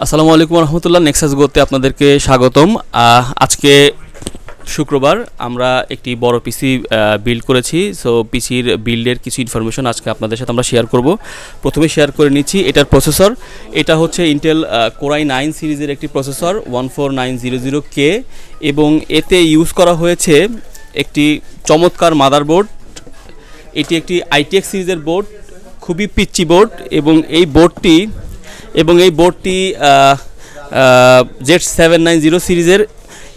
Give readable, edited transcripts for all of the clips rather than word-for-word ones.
আসসালামু আলাইকুম রহমতুল্লাহ। নেক্সাস গোতে আপনাদেরকে স্বাগতম। আজকে শুক্রবার আমরা একটি বড় পিসি বিল্ড করেছি। সো পিসির বিল্ডের কিছু ইনফরমেশন আজকে আপনাদের সাথে আমরা শেয়ার করব। প্রথমে শেয়ার করে নিচ্ছি এটার প্রসেসর। এটা হচ্ছে ইন্টেল কোর i9 সিরিজের একটি প্রসেসর 14900K এবং এতে ইউজ করা হয়েছে একটি চমৎকার মাদারবোর্ড। এটি একটি ITX সিরিজের বোর্ড, খুবই পিচ্চি বোর্ড এবং এই বোর্ডটি Z790 সিরিজের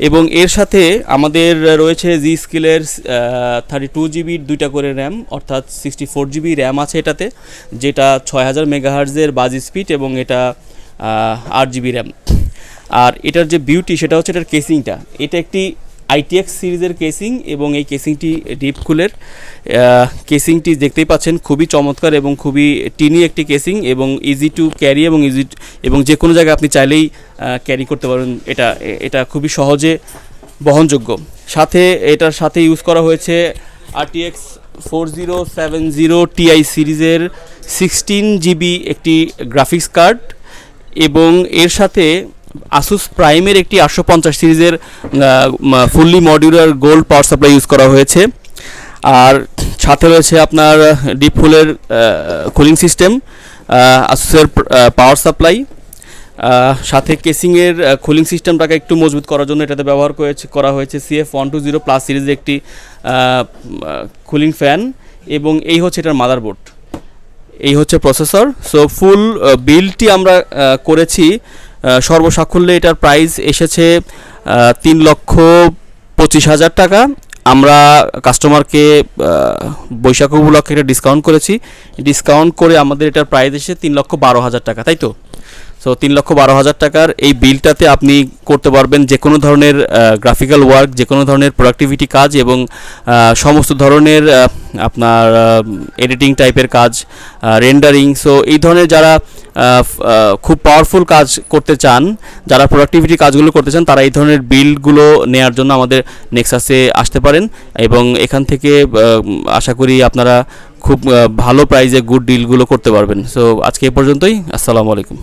এবং এর সাথে আমাদের রয়েছে জি স্কিলের 32GB দুইটা করে র্যাম, অর্থাৎ 64GB র্যাম আছে এটাতে, যেটা 6000 মেগাহার্জের বাজ স্পিড এবং এটা 8GB র্যাম। আর এটার যে বিউটি সেটা হচ্ছে এটার কেসিংটা। এটা একটি ITX সিরিজের কেসিং এবং এই কেসিংটি ডিপ কুলের কেসিংটি দেখতেই পাচ্ছেন, খুবই চমৎকার এবং খুবই টিনি একটি কেসিং এবং ইজি টু ক্যারি এবং যে কোনো জায়গায় আপনি চাইলেই ক্যারি করতে পারবেন। এটা খুবই সহজে বহনযোগ্য। এটার সাথে ইউজ করা হয়েছে RTX 4070 Ti সিরিজের 16GB একটি গ্রাফিক্স কার্ড এবং এর সাথে আসুস প্রাইমের একটি 850 সিরিজের fully modular gold power supply use করা হয়েছে। আর সাথে রয়েছে আপনার ডিপ কুলের কুলিং সিস্টেম, আসুসের পাওয়ার সাপ্লাই, সাথে কেসিংয়ের কুলিং সিস্টেমটাকে একটু মজবুত করার জন্য এটাতে ব্যবহার করা হয়েছে CF120 প্লাস সিরিজের একটি কুলিং ফ্যান এবং এই হচ্ছে এটার মাদারবোর্ড, এই হচ্ছে প্রসেসর। সো ফুল বিলটি আমরা করেছি। সর্বসাকুল্যে এটার প্রাইস এসেছে 3,25,000 টাকা। আমরা কাস্টমারকে বৈশাখ উপলক্ষে এটা ডিসকাউন্ট করেছি। ডিসকাউন্ট করে আমাদের এটার প্রাইস এসে 3,12,000 টাকা, তাই তো? সো 3,12,000 টাকার এই বিলটাতে আপনি করতে পারবেন যে কোনো ধরনের গ্রাফিক্যাল ওয়ার্ক, যে কোনো ধরনের প্রোডাক্টিভিটি কাজ এবং সমস্ত ধরনের আপনার এডিটিং টাইপের কাজ, রেন্ডারিং। সো এই ধরনের যারা খুব পাওয়ারফুল কাজ করতে চান, যারা প্রোডাক্টিভিটি কাজগুলো করতে চান, তারা এই ধরনের বিল্ডগুলো নেওয়ার জন্য আমাদের নেক্সাসে আসতে পারেন এবং এখান থেকে আশা করি আপনারা খুব ভালো প্রাইসে গুড ডিলগুলো করতে পারবেন। সো আজকে এ পর্যন্তই। আসসালামু আলাইকুম।